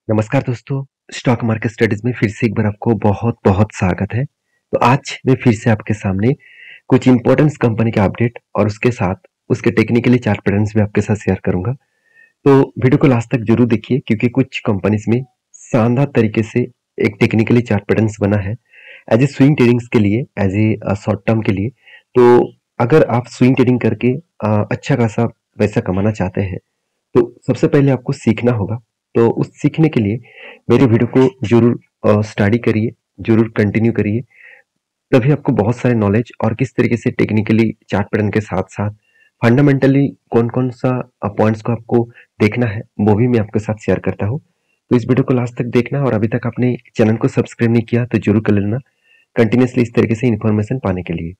नमस्कार दोस्तों, stock market studies में फिर से एक बार आपको बहुत-बहुत स्वागत है। तो आज मैं फिर से आपके सामने कुछ इम्पोर्टेंस कंपनी के अपडेट और उसके साथ उसके टेक्निकली चार्ट पैटर्न्स भी आपके साथ शेयर करूँगा। तो वीडियो को लास्ट तक जरूर देखिए क्योंकि कुछ कंपनीज में शानदार तरीके से एक टेक्निकली चार्ट पैटर्न्स बना है एज ए स्विंग ट्रेडिंग्स के लिए, एज ए शॉर्ट टर्म के लिए। तो अगर आप स्विंग ट्रेडिंग करके अच्छा खासा पैसा कमाना चाहते हैं तो सबसे पहले आपको सीखना होगा। तो उस सीखने के लिए मेरे वीडियो को जरूर स्टडी करिए, जरूर कंटिन्यू करिए, तभी आपको बहुत सारे नॉलेज और किस तरीके से टेक्निकली चार्ट पैटर्न के साथ-साथ फंडामेंटली कौन-कौन सा पॉइंट्स को आपको देखना है, वो भी मैं आपके साथ शेयर करता हूँ। तो इस वीडियो को लास्ट तक देखना और अभी तक आपने चैनल को सब्सक्राइब नहीं किया तो जरूर कर लेना, कंटिन्यूअसली इस तरीके से इन्फॉर्मेशन पाने के लिए।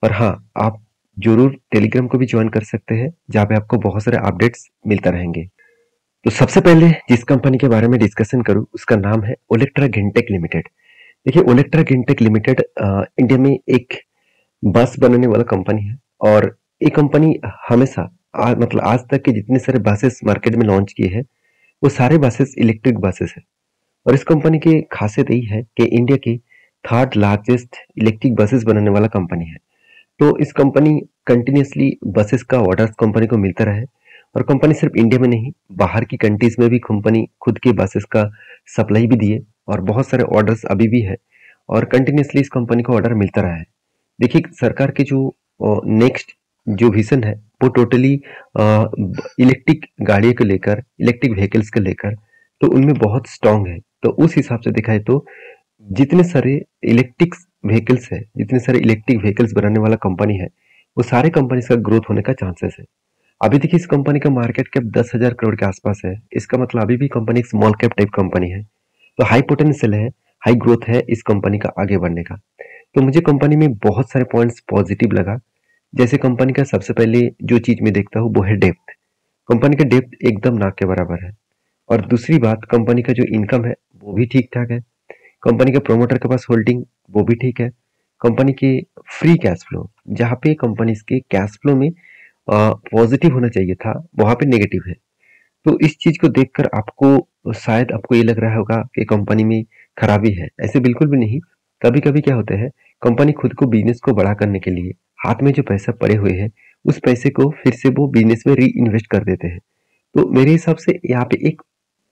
और हाँ, आप जरूर टेलीग्राम को भी ज्वाइन कर सकते हैं, जहाँ पे आपको बहुत सारे अपडेट्स मिलता रहेंगे। तो सबसे पहले जिस कंपनी के बारे में डिस्कशन करूं उसका नाम है ओलेक्ट्रा गेंटेक लिमिटेड। देखिए, ओलेक्ट्रा गेंटेक लिमिटेड इंडिया में एक बस बनाने वाला कंपनी है और ये कंपनी हमेशा मतलब आज तक के जितने सारे बसेस मार्केट में लॉन्च किए हैं वो सारे बसेस इलेक्ट्रिक बसेस है। और इस कंपनी की खासियत यही है कि इंडिया की थर्ड लार्जेस्ट इलेक्ट्रिक बसेस बनाने वाला कंपनी है। तो इस कंपनी कंटिन्यूसली बसेस का ऑर्डर्स कंपनी को मिलता रहे और कंपनी सिर्फ इंडिया में नहीं, बाहर की कंट्रीज में भी कंपनी खुद के बसेस का सप्लाई भी दिए और बहुत सारे ऑर्डर्स अभी भी है और कंटिन्यूसली इस कंपनी को ऑर्डर मिलता रहा है। देखिए, सरकार के जो नेक्स्ट जो विजन है वो टोटली इलेक्ट्रिक गाड़ियों को लेकर, इलेक्ट्रिक व्हीकल्स को लेकर, तो उनमें बहुत स्ट्रांग है। तो उस हिसाब से देखा है तो जितने सारे इलेक्ट्रिक व्हीकल्स है, जितने सारे इलेक्ट्रिक व्हीकल्स बनाने वाला कंपनी है, वो सारे कंपनी का ग्रोथ होने का चांसेस है। अभी देखिए, इस कंपनी का मार्केट कैप 10,000 करोड़ के आसपास है। इसका मतलब अभी भी कंपनी एक स्मॉल कैप टाइप कंपनी है। तो हाई पोटेंशियल है, हाई ग्रोथ है इस कंपनी का आगे बढ़ने का। तो मुझे कंपनी में बहुत सारे पॉइंट्स पॉजिटिव लगा। जैसे कंपनी का सबसे पहले जो चीज मैं देखता हूँ वो है डेप्थ। कंपनी का डेप्थ एकदम ना के बराबर है। और दूसरी बात, कंपनी का जो इनकम है वो भी ठीक ठाक है। कंपनी के प्रोमोटर के पास होल्डिंग वो भी ठीक है। कंपनी के फ्री कैश फ्लो, जहाँ पे कंपनी के कैश फ्लो में पॉजिटिव होना चाहिए था वहां पे नेगेटिव है। तो इस चीज को देखकर आपको शायद आपको ये लग रहा होगा कि कंपनी में खराबी है। ऐसे बिल्कुल भी नहीं। कभी कभी क्या होता है, कंपनी खुद को बिजनेस को बड़ा करने के लिए हाथ में जो पैसा पड़े हुए हैं उस पैसे को फिर से वो बिजनेस में री इन्वेस्ट कर देते हैं। तो मेरे हिसाब से यहाँ पे एक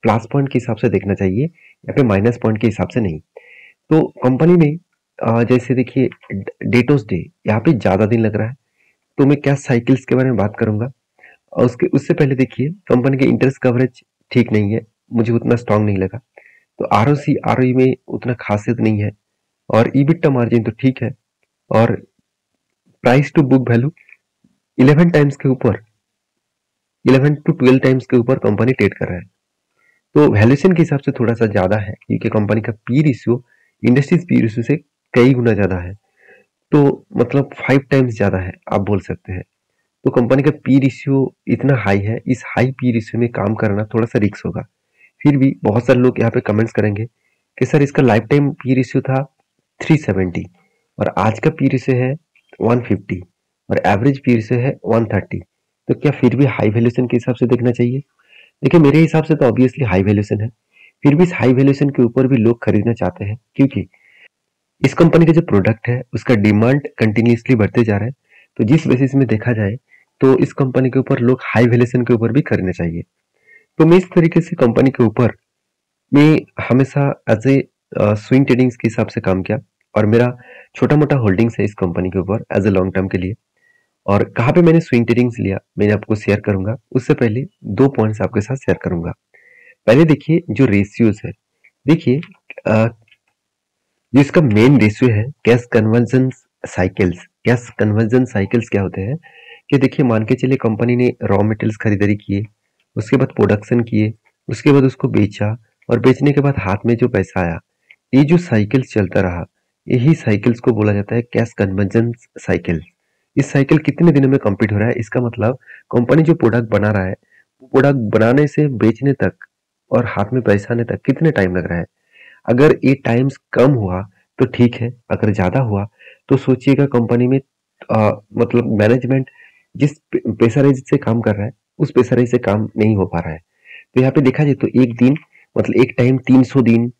प्लस पॉइंट के हिसाब से देखना चाहिए, यहाँ पे माइनस पॉइंट के हिसाब से नहीं। तो कंपनी में जैसे देखिए, डेटोस डे यहाँ पे ज्यादा दिन लग रहा है। तो मैं कैश साइकिल्स के बारे में बात करूंगा और उसके उससे पहले देखिए, कंपनी के इंटरेस्ट कवरेज ठीक नहीं है, मुझे उतना स्ट्रांग नहीं लगा। तो आरओसी आरओई में उतना खासियत नहीं है और ईबिटा मार्जिन तो ठीक है। और price to book value 11 times के ऊपर, 11 टू 12 टाइम्स के ऊपर कंपनी ट्रेड कर रहा है। तो वैल्यूएशन के हिसाब से थोड़ा सा ज्यादा है क्योंकि कंपनी का P ratio industries P ratio से कई गुना ज्यादा है। तो मतलब 5 टाइम्स ज्यादा है आप बोल सकते हैं। तो कंपनी का पी रेशियो इतना हाई है, इस हाई पी रेशियो में काम करना थोड़ा सा रिस्क होगा। फिर भी बहुत सारे लोग यहाँ पे कमेंट्स करेंगे कि सर इसका लाइफ टाइम पी रेशियो था 370 और आज का पी रेशियो है 150 और एवरेज पी रेशियो है 130। तो क्या फिर भी हाई वैल्यूएशन के हिसाब से देखना चाहिए? देखिए, मेरे हिसाब से तो ऑब्वियसली हाई वैल्यूएशन है। फिर भी इस हाई वैल्यूएशन के ऊपर भी लोग खरीदना चाहते हैं क्योंकि इस कंपनी का जो प्रोडक्ट है उसका डिमांड कंटिन्यूसली बढ़ते जा रहा है। तो जिस बेसिस में देखा जाए तो इस कंपनी के ऊपर लोग हाई वैल्यूएशन के ऊपर भी खरीदना चाहिए। तो मैं इस तरीके से कंपनी के ऊपर मैं हमेशा एज ए स्विंग ट्रेडिंग्स के हिसाब से काम किया और मेरा छोटा मोटा होल्डिंग्स है इस कंपनी के ऊपर एज ए लॉन्ग टर्म के लिए। और कहाँ पे मैंने स्विंग ट्रेडिंग्स लिया मैंने आपको शेयर करूंगा। उससे पहले दो पॉइंट्स आपके साथ शेयर करूंगा। पहले देखिए, जो रेशियोज है, देखिए जिसका मेन रेशियो है cash conversion cycles. Cash conversion cycles क्या होते हैं कि देखिए, मान के चलिए कंपनी ने रॉ मटेरियल्स खरीदारी किए, उसके बाद प्रोडक्शन किए, उसके बाद उसको बेचा और बेचने के बाद हाथ में जो पैसा आया, ये जो साइकिल्स चलता रहा, यही साइकिल्स को बोला जाता है कैश कन्वर्जन साइकिल। इस साइकिल कितने दिनों में कंप्लीट हो रहा है, इसका मतलब कंपनी जो प्रोडक्ट बना रहा है वो प्रोडक्ट बनाने से बेचने तक और हाथ में पैसा आने तक कितने टाइम लग रहा है। अगर ये टाइम्स कम हुआ तो ठीक है, अगर ज्यादा हुआ तो सोचिएगा कंपनी में मतलब मैनेजमेंट जिस प्रेशराइज से काम कर रहा है उस प्रेशराइज से काम नहीं हो पा रहा है। तो यहाँ पे देखा जाए तो एक दिन मतलब एक टाइम 300 दिन,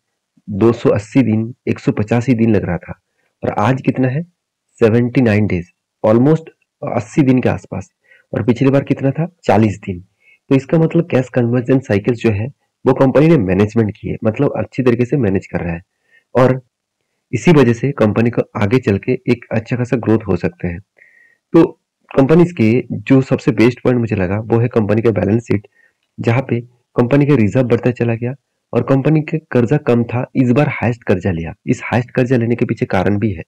280 दिन, 185 दिन लग रहा था, और आज कितना है? 79 डेज, ऑलमोस्ट 80 दिन के आसपास। और पिछली बार कितना था? 40 दिन। तो इसका मतलब कैश कन्वर्जन साइकिल जो है वो कंपनी ने मैनेजमेंट की है, मतलब अच्छी तरीके से मैनेज कर रहा है, और इसी वजह से कंपनी को आगे चल के एक अच्छा खासा ग्रोथ हो सकते हैं। तो कंपनीज के जो सबसे बेस्ट पॉइंट मुझे लगा वो है कंपनी का बैलेंस शीट, जहाँ पे कंपनी का रिजर्व बढ़ता चला गया और कंपनी के कर्जा कम था, इस बार हाईएस्ट कर्जा लिया। इस हाईएस्ट कर्जा लेने के पीछे कारण भी है।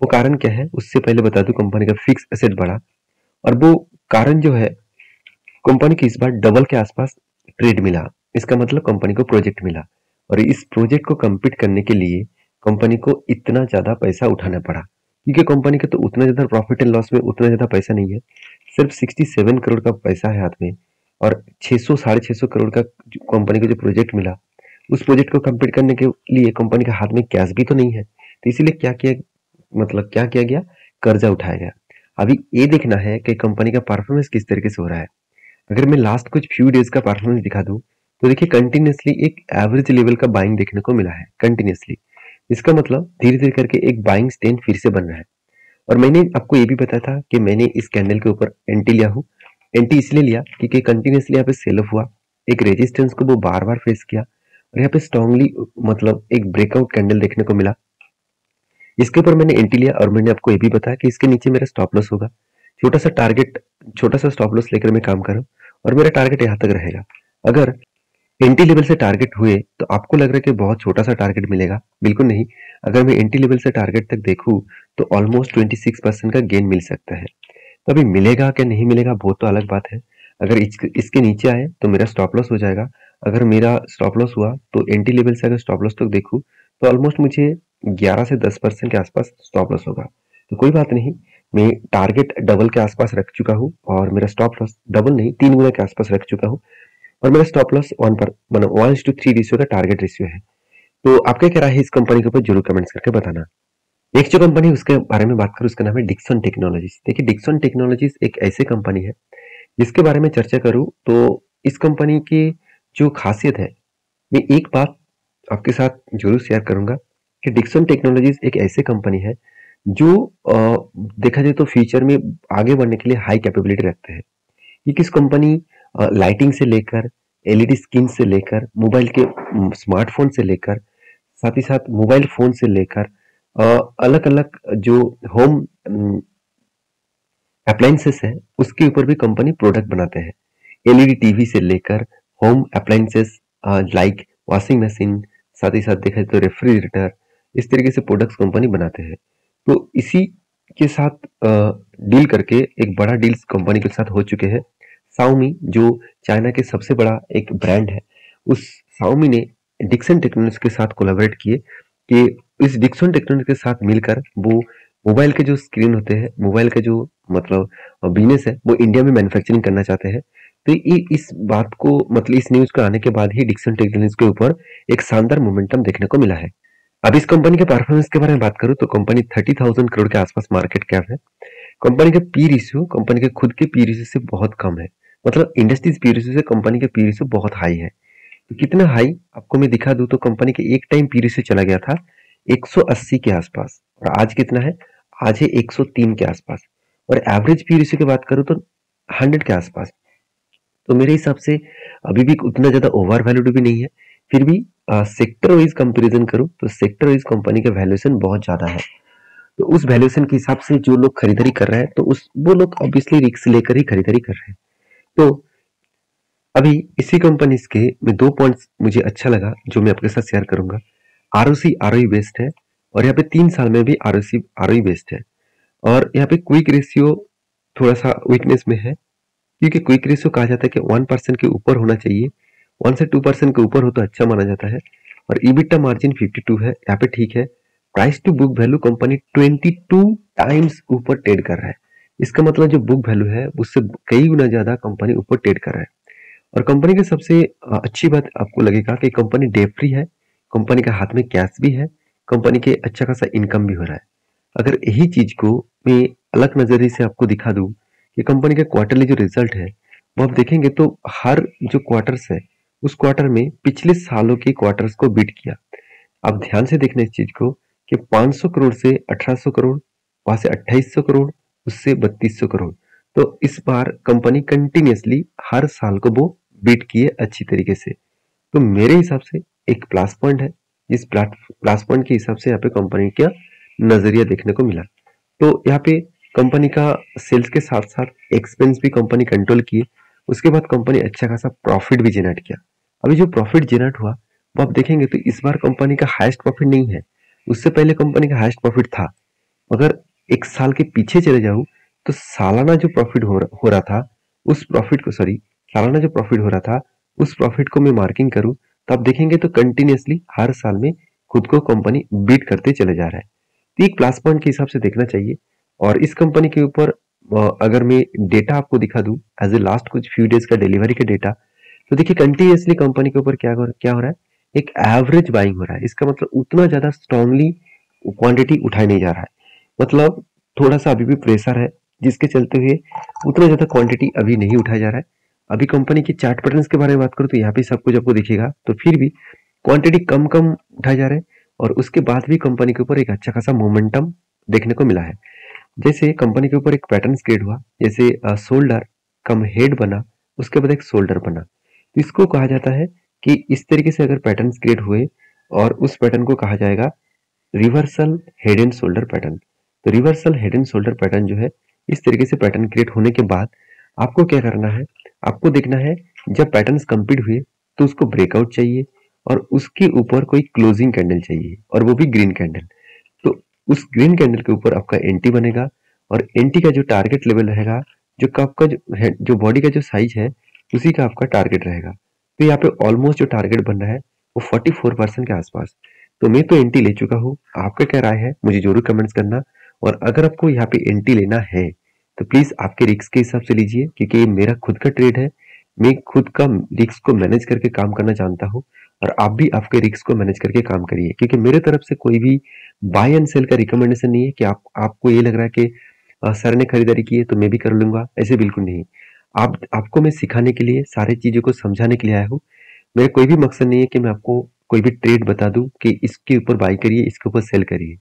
वो कारण क्या है उससे पहले बता दूं, कंपनी का फिक्स एसेट बढ़ा, और वो कारण जो है, कंपनी को इस बार डबल के आसपास ट्रेड मिला। इसका मतलब कंपनी को प्रोजेक्ट मिला, और इस प्रोजेक्ट को कंप्लीट करने के लिए कंपनी को इतना ज्यादा पैसा उठाना पड़ा, क्योंकि कंपनी का तो उतना ज्यादा प्रॉफिट एंड लॉस में उतना ज्यादा पैसा नहीं है। सिर्फ 67 करोड़ का पैसा है हाथ में, और 600 साढ़े 600 करोड़ का कंपनी को जो प्रोजेक्ट मिला, उस प्रोजेक्ट को कंप्लीट करने के लिए कंपनी के हाथ में कैश भी तो नहीं है। तो इसीलिए क्या किया, मतलब क्या किया गया, कर्जा उठाया गया। अभी ये देखना है कि कंपनी का परफॉर्मेंस किस तरीके से हो रहा है। अगर मैं लास्ट कुछ फ्यू डेज का परफॉर्मेंस दिखा दूं, तो देखिए कंटिन्यूसली एक एवरेज लेवल का बाइंग देखने को मिला है कंटिन्यूसली। इसका मतलब धीरे धीरे करके एक बाइंग स्टैंड फिर से बन रहा है। और मैंने आपको ये भी बताया था कि मैंने इस कैंडल के ऊपर एंटी लिया हूँ। एंटी इसलिए लिया क्योंकि कंटिन्यूसली यहाँ पे सेल ऑफ हुआ, एक रेजिस्टेंस को वो बार बार फेस किया, और यहाँ पे स्ट्रांगली मतलब एक ब्रेकआउट कैंडल देखने को मिला। इसके ऊपर मैंने एंटी लिया, और मैंने आपको ये भी बताया कि इसके नीचे मेरा स्टॉप लॉस होगा। छोटा सा टारगेट, छोटा सा स्टॉप लॉस लेकर मैं काम कर रहा हूँ, और मेरा टारगेट यहाँ तक रहेगा। अगर एंटी लेवल से टारगेट हुए तो आपको लग रहा है कि बहुत छोटा सा टारगेट मिलेगा, बिल्कुल नहीं। अगर मैं एंटी लेवल से टारगेट तक देखूं तो ऑलमोस्ट 26% का गेन मिल सकता है। तो अभी मिलेगा क्या नहीं मिलेगा वो तो अलग बात है। अगर इसके नीचे आए तो मेरा स्टॉप लॉस हो जाएगा। अगर मेरा स्टॉप लॉस हुआ तो एंटी लेवल से अगर स्टॉप लॉस तक देखूं तो ऑलमोस्ट मुझे 11 से 10% के आसपास स्टॉप लॉस होगा। तो कोई बात नहीं, मैं टारगेट डबल के आसपास रख चुका हूँ, और मेरा स्टॉप लॉस डबल नहीं 3 गुना के आसपास रख चुका हूँ, और मेरा स्टॉप लॉस 1 पर मतलब 1:3 रेशियो का टारगेट रेशियो है। तो आपका क्या राय है इस कंपनी के ऊपर, जरूर कमेंट्स करके बताना। एक जो कंपनी उसके बारे में बात करूं, उसका नाम है डिक्सन टेक्नोलॉजीज। देखिए डिक्सन टेक्नोलॉजीज एक ऐसी कंपनी है जिसके बारे में चर्चा करूं तो इस कंपनी की जो खासियत है, मैं एक बात आपके साथ जरूर शेयर करूंगा कि डिक्सन टेक्नोलॉजीज एक ऐसी कंपनी है जो देखा जाए तो फ्यूचर में आगे बढ़ने के लिए हाई कैपेबिलिटी रखते हैं। ये किस कंपनी लाइटिंग से लेकर, एलईडी स्क्रीन से लेकर, मोबाइल के स्मार्टफोन से लेकर, साथ ही साथ मोबाइल फोन से लेकर अलग अलग जो होम अप्लायंसेस है उसके ऊपर भी कंपनी प्रोडक्ट बनाते हैं। एलईडी टीवी से लेकर home appliances like washing machine, साथ ही साथ देखा तो रेफ्रिजरेटर, इस तरीके से प्रोडक्ट्स कंपनी बनाते हैं। तो इसी के साथ डील करके एक बड़ा डील्स कंपनी के साथ हो चुके हैं। Xiaomi जो चाइना के सबसे बड़ा एक ब्रांड है, उस Xiaomi ने डिक्सन टेक्नोलॉजीज के साथ कोलैबोरेट किए कि इस डिक्सन टेक्नोलॉजी के साथ मिलकर वो मोबाइल के जो स्क्रीन होते हैं, मोबाइल का जो मतलब बिजनेस है, वो इंडिया में मैन्युफैक्चरिंग करना चाहते हैं। तो ये इस बात को मतलब इस न्यूज को आने के बाद ही डिक्सन टेक्नोलॉजीज के ऊपर एक शानदार मोमेंटम देखने को मिला है। अब इस कंपनी के परफॉर्मेंस के बारे में बात करूं तो कंपनी 30,000 करोड़ के आसपास मार्केट कैप है। कंपनी का पी रेशियो कंपनी के खुद के पी रेशियो से बहुत कम है, मतलब इंडस्ट्रीज पी रेशियो से कंपनी के पी रेशियो बहुत हाई है। तो कितना हाई आपको मैं दिखा दूं, तो कंपनी के एक टाइम पी रेशियो चला गया था 180 के आसपास, और आज कितना है, आज है 103 के आसपास। और एवरेज पी रेशियो की बात करूं तो 100 के आसपास। तो मेरे हिसाब से अभी भी उतना ज्यादा ओवर वैल्यूड भी नहीं है। फिर भी सेक्टर वाइज कंपेरिजन करूं तो सेक्टर वाइज कंपनी का वैल्यूएशन बहुत ज्यादा है। तो उस वैल्यूएशन के हिसाब से जो लोग खरीदारी कर रहे हैं तो उस वो लोग ऑब्वियसली रिस्क लेकर ही खरीदारी कर रहे हैं। तो अभी इसी कंपनी के में 2 पॉइंट्स मुझे अच्छा लगा जो मैं आपके साथ शेयर करूंगा। आरओसी आरओई बेस्ड है, और यहाँ पे 3 साल में भी आरओसी आरओई बेस्ड है। और यहाँ पे क्विक रेशियो थोड़ा सा वीकनेस में है, क्योंकि क्विक रेशियो कहा जाता है कि 1% के ऊपर होना चाहिए। 1 से 2% के ऊपर हो तो अच्छा माना जाता है। और ईबिटा मार्जिन 52 है, यहाँ पे ठीक है। Price to book value company 22 times ऊपर ट्रेड कर रहा है। इसका मतलब जो बुक वैल्यू है उससे कई गुना ज्यादा कंपनी ऊपर ट्रेड कर रहा है। और कंपनी की सबसे अच्छी बात आपको लगेगा कि कंपनी डेट फ्री है, कंपनी के हाथ में कैश भी है, कंपनी के अच्छा खासा इनकम भी हो रहा है। अगर यही चीज को मैं अलग नजरिए से आपको दिखा दूं कि कंपनी का क्वार्टरली जो रिजल्ट है वो आप देखेंगे तो हर जो क्वार्टर्स है उस क्वार्टर में पिछले सालों के क्वार्टर्स को बीट किया। आप ध्यान से देखना इस चीज को कि 500 करोड़ से 1800 करोड़, वहां से 2800 करोड़, उससे 3200 करोड़। तो इस बार कंपनी कंटिन्यूअसली हर साल को वो बीट किए अच्छी तरीके से। तो मेरे हिसाब से एक प्लस पॉइंट है। इस प्लस पॉइंट के हिसाब से यहाँ पे कंपनी का नजरिया देखने को मिला। तो यहाँ पे कंपनी का सेल्स के साथ साथ एक्सपेंस भी कंपनी कंट्रोल किए। उसके बाद कंपनी अच्छा खासा प्रॉफिट भी जनरेट किया। अभी जो प्रॉफिट जनरेट हुआ वो आप देखेंगे तो इस बार कंपनी का हाईएस्ट प्रॉफिट नहीं है। उससे पहले कंपनी का हाईएस्ट प्रॉफिट था। अगर एक साल के पीछे चले जाऊं तो सालाना जो प्रॉफिट हो रहा था उस प्रॉफिट को सालाना जो प्रॉफिट हो रहा था उस प्रॉफिट को मैं मार्किंग करूं तो आप देखेंगे तो कंटिन्यूअसली हर साल में खुद को कंपनी बीट करते चले जा रहा है। तो एक प्लस पॉइंट के हिसाब से देखना चाहिए। और इस कंपनी के ऊपर अगर मैं डेटा आपको दिखा दूं एज ए लास्ट कुछ फ्यू डेज का डिलीवरी का डेटा, तो देखिए कंटिन्यूअसली कंपनी के ऊपर क्या हो रहा है, एक एवरेज बाइंग हो रहा है। इसका मतलब उतना ज्यादा स्ट्रांगली क्वांटिटी उठाया नहीं जा रहा है, मतलब थोड़ा सा अभी भी प्रेशर है जिसके चलते हुए उतना ज्यादा क्वांटिटी अभी नहीं उठाया जा रहा है। अभी कंपनी की चार्ट पैटर्न्स के बारे में बात करूं तो यहाँ पे सब कुछ आपको दिखेगा, तो फिर भी क्वांटिटी कम कम उठाया जा रहा है। और उसके बाद भी कंपनी के ऊपर एक अच्छा खासा मोमेंटम देखने को मिला है। जैसे कंपनी के ऊपर एक पैटर्न क्रिएट हुआ, जैसे शोल्डर कम हेड बना, उसके बाद एक शोल्डर बना, तो इसको कहा जाता है कि इस तरीके से अगर पैटर्न क्रिएट हुए और उस पैटर्न को कहा जाएगा reversal head and shoulder pattern. तो reversal head and shoulder pattern जो है, इस तरीके से पैटर्न क्रिएट होने के बाद आपको क्या करना है, आपको देखना है जब पैटर्न्स कंप्लीट हुए तो उसको ब्रेकआउट चाहिए और उसके ऊपर कोई क्लोजिंग कैंडल चाहिए और वो भी ग्रीन कैंडल। तो उस ग्रीन कैंडल के ऊपर आपका एंटी बनेगा और एंटी का जो टारगेट लेवल रहेगा, जो आपका जो बॉडी का जो साइज है उसी का आपका टारगेट रहेगा। तो यहाँ पे ऑलमोस्ट जो टारगेट बन रहा है वो 44% के आसपास। तो मैं तो एंटी ले चुका हूँ, आपका क्या राय है मुझे जरूर कमेंट्स करना। और अगर आपको यहाँ पे एंटी लेना है तो प्लीज आपके रिस्क के हिसाब से लीजिए, क्योंकि ये मेरा खुद का ट्रेड है। मैं खुद का रिस्क को मैनेज करके काम करना जानता हूँ और आप भी आपके रिस्क को मैनेज करके काम करिए, क्योंकि मेरे तरफ से कोई भी बाय एंड सेल का रिकमेंडेशन नहीं है कि आपको ये लग रहा है कि सर ने खरीदारी की है तो मैं भी कर लूंगा, ऐसे बिल्कुल नहीं। आपको मैं सिखाने के लिए, सारी चीजों को समझाने के लिए आया हूँ। मेरा कोई भी मकसद नहीं है कि मैं आपको कोई भी ट्रेड बता दूं कि इसके ऊपर बाय करिए, इसके ऊपर सेल करिए।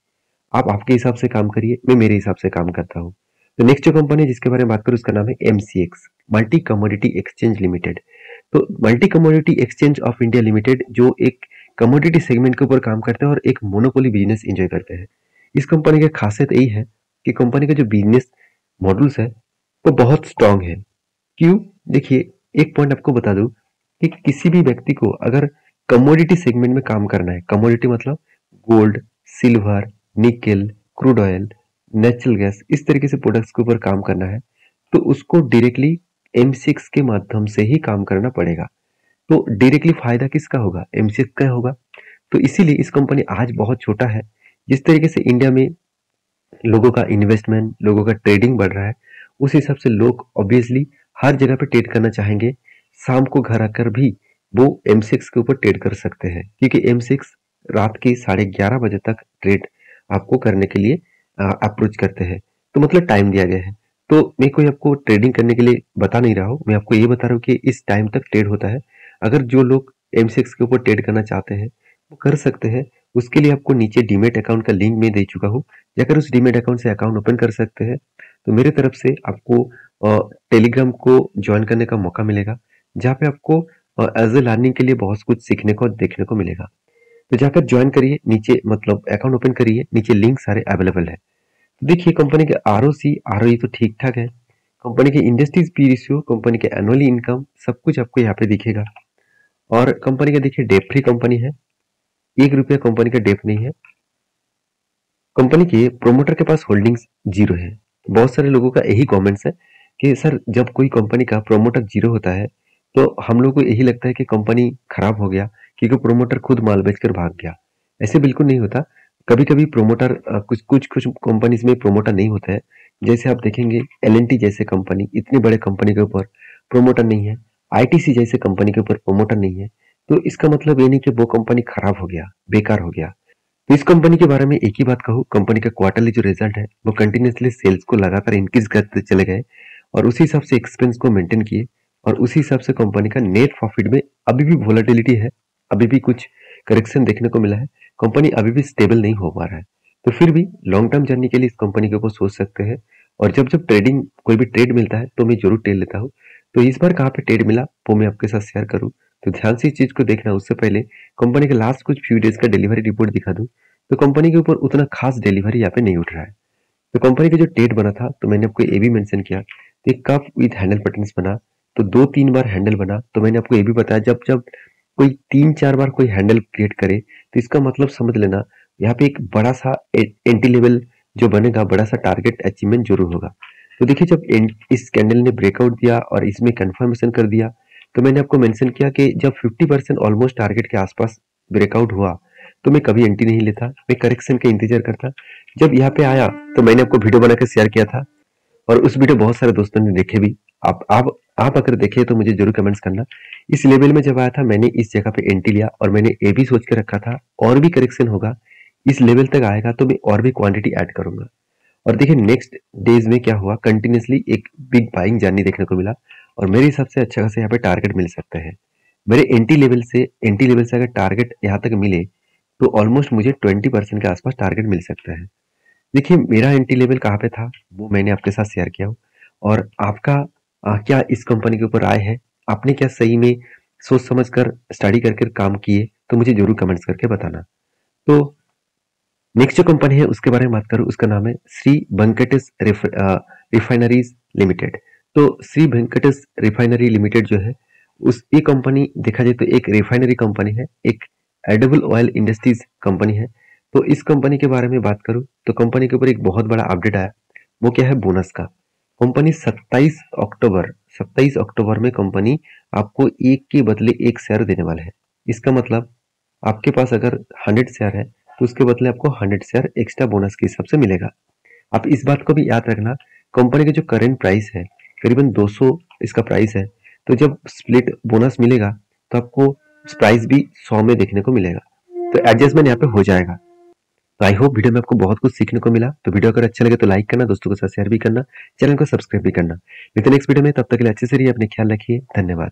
आप आपके हिसाब से काम करिए, मैं मेरे हिसाब से काम करता हूँ। तो नेक्स्ट जो कंपनी जिसके बारे में बात करूँ उसका नाम है MCX, multi commodity exchange limited. तो multi commodity exchange of India limited जो एक कमोडिटी सेगमेंट के ऊपर काम करते हैं और एक मोनोपोली बिजनेस एंजॉय करते हैं। इस कंपनी की खासियत यही है कि कंपनी का जो बिजनेस मॉडल्स है वो बहुत स्ट्रांग है। क्यों? देखिए, एक पॉइंट आपको बता दूं कि किसी भी व्यक्ति को अगर कमोडिटी सेगमेंट में काम करना है, कमोडिटी मतलब gold, silver, nickel, crude oil, natural gas, इस तरीके से प्रोडक्ट्स के ऊपर काम करना है तो उसको डायरेक्टली M6 के माध्यम से ही काम करना पड़ेगा। तो डायरेक्टली फायदा किसका होगा? M6 का होगा। तो इसीलिए इस कंपनी आज बहुत छोटा है। जिस तरीके से इंडिया में लोगों का इन्वेस्टमेंट, लोगों का ट्रेडिंग बढ़ रहा है, उस हिसाब से लोग ऑब्वियसली हर जगह पे ट्रेड करना चाहेंगे। शाम को घर आकर भी वो M6 के ऊपर ट्रेड कर सकते हैं, क्योंकि M6 रात के 11:30 बजे तक ट्रेड आपको करने के लिए अप्रोच करते हैं। तो मतलब टाइम दिया गया है। तो मैं कोई आपको ट्रेडिंग करने के लिए बता नहीं रहा हूँ, मैं आपको ये बता रहा हूँ कि इस टाइम तक ट्रेड होता है। अगर जो लोग M6 के ऊपर ट्रेड करना चाहते हैं वो कर सकते हैं। उसके लिए आपको नीचे डीमेट अकाउंट का लिंक मैं दे चुका हूँ, जाकर उस डीमेट अकाउंट से अकाउंट ओपन कर सकते हैं। तो मेरे तरफ से आपको टेलीग्राम को ज्वाइन करने का मौका मिलेगा, जहाँ पे आपको एज ए लर्निंग के लिए बहुत कुछ सीखने को और देखने को मिलेगा। तो जाकर ज्वाइन करिए, नीचे मतलब अकाउंट ओपन करिए, नीचे लिंक सारे अवेलेबल है। तो देखिए कंपनी के ROC ROE तो ठीक ठाक है। कंपनी के इंडस्ट्रीज पी रेशियो, कंपनी के एनुअली इनकम, सब कुछ आपको यहाँ पे दिखेगा। और कंपनी का देखिए डेप फ्री कंपनी है, 1 रुपया कंपनी का डेप नहीं है। कंपनी के प्रोमोटर के पास होल्डिंग्स 0 है। बहुत सारे लोगों का यही कमेंट्स है कि सर जब कोई कंपनी का प्रोमोटर 0 होता है तो हम लोग को यही लगता है कि कंपनी खराब हो गया क्योंकि प्रोमोटर खुद माल बेचकर भाग गया। ऐसे बिल्कुल नहीं होता। कभी कभी प्रोमोटर कुछ कुछ कुछ कंपनीज में प्रोमोटर नहीं होता है। जैसे आप देखेंगे L&T जैसे कंपनी, इतने बड़े कंपनी के ऊपर प्रोमोटर नहीं है। ITC जैसे कंपनी के ऊपर प्रोमोटर नहीं है। तो इसका मतलब ये नहीं कि वो कंपनी खराब हो गया, बेकार हो गया। तो इस कंपनी के बारे में एक ही बात कहूँ, कंपनी का क्वार्टरली जो रिजल्ट है वो कंटिन्यूसली सेल्स को लगातार इंक्रीज करते चले गए और उसी हिसाब से एक्सपेंस को मेंटेन किए और उसी हिसाब से कंपनी का नेट प्रॉफिट में अभी भी वोलेटिलिटी है, अभी भी कुछ करेक्शन देखने को मिला है, कंपनी अभी भी स्टेबल नहीं हो पा रहा है। तो फिर भी लॉन्ग टर्म जर्नी के लिए इस कंपनी के ऊपर सोच सकते हैं। और जब जब ट्रेडिंग कोई भी ट्रेड मिलता है तो मैं जरूर ट्रेड लेता हूँ। तो इस बार कहाँ पे ट्रेड मिला वो मैं आपके साथ शेयर करूँ, तो ध्यान से इस चीज को देखना। उससे पहले कंपनी के लास्ट कुछ फ्यू डेज का डिलीवरी रिपोर्ट दिखा दूं, तो कंपनी के ऊपर उतना खास डिलीवरी यहाँ पे नहीं उठ रहा है। तो कंपनी का जो डेट बना था तो मैंने आपको ये भी मेंशन किया, तो एक कप विद हैंडल बटन्स बना, तो 2-3 बार हैंडल बना। तो मैंने आपको ये भी बताया जब जब कोई 3-4 बार कोई हैंडल क्रिएट करे तो इसका मतलब समझ लेना यहाँ पे एक बड़ा सा एंटी लेवल जो बनेगा, बड़ा सा टारगेट अचीवमेंट जरूर होगा। तो देखिए जब इस कैंडल ने ब्रेकआउट दिया और इसमें कंफर्मेशन कर दिया, तो मैंने आपको मेंशन किया कि जब 50% ऑलमोस्ट टारगेट के आसपास ब्रेकआउट हुआ तो मैं कभी एंट्री नहीं लेता, मैं करेक्शन का इंतजार करता। जब यहाँ पे आया तो मैंने आपको वीडियो बना के शेयर किया था और उस वीडियो बहुत सारे दोस्तों ने देखे भी। आप अगर देखे तो मुझे जरूर कमेंट्स करना। इस लेवल में जब आया था मैंने इस जगह पे एंट्री लिया और मैंने ये भी सोच के रखा था और भी करेक्शन होगा, इस लेवल तक आएगा तो मैं और भी क्वांटिटी ऐड करूंगा। और देखिए नेक्स्ट डेज में क्या हुआ, कंटिन्यूसली एक बिग बाइंग जर्नी देखने को मिला और मेरे हिसाब से अच्छा खासा यहाँ पे टारगेट मिल सकते हैं। मेरे एंटी लेवल से अगर टारगेट यहाँ तक मिले तो ऑलमोस्ट मुझे 20% के आसपास टारगेट मिल सकता है। देखिए मेरा एंटी लेवल कहाँ पे था वो मैंने आपके साथ शेयर किया हूँ। और आपका क्या इस कंपनी के ऊपर राय है, आपने क्या सही में सोच समझ कर स्टडी करके काम किए, तो मुझे जरूर कमेंट्स करके बताना। तो नेक्स्ट जो कंपनी है उसके बारे में बात करूँ, उसका नाम है श्री वेंकटेश रिफाइनरीज लिमिटेड। तो श्री वेंकटेश रिफाइनरी लिमिटेड जो है उस ये कंपनी देखा जाए तो एक रिफाइनरी कंपनी है, एक एडिबल ऑयल इंडस्ट्रीज कंपनी है। तो इस कंपनी के बारे में बात करूं तो कंपनी के ऊपर एक बहुत बड़ा अपडेट आया, वो क्या है, बोनस का। कंपनी 27 अक्टूबर में कंपनी आपको एक के बदले एक शेयर देने वाला है। इसका मतलब आपके पास अगर 100 शेयर है तो उसके बदले आपको 100 शेयर एक्स्ट्रा बोनस के हिसाब से मिलेगा। आप इस बात को भी याद रखना, कंपनी का जो करंट प्राइस है करीबन 200 इसका प्राइस है, तो जब स्प्लिट बोनस मिलेगा तो आपको प्राइस भी 100 में देखने को मिलेगा, तो एडजस्टमेंट यहाँ पे हो जाएगा। तो आई होप वीडियो में आपको बहुत कुछ सीखने को मिला। तो वीडियो अगर अच्छा लगे तो लाइक करना, दोस्तों के साथ शेयर भी करना, चैनल को सब्सक्राइब भी करना। मिलते हैं नेक्स्ट वीडियो में, तब तक के लिए अच्छे से रहिए, अपने ख्याल रखिए, धन्यवाद।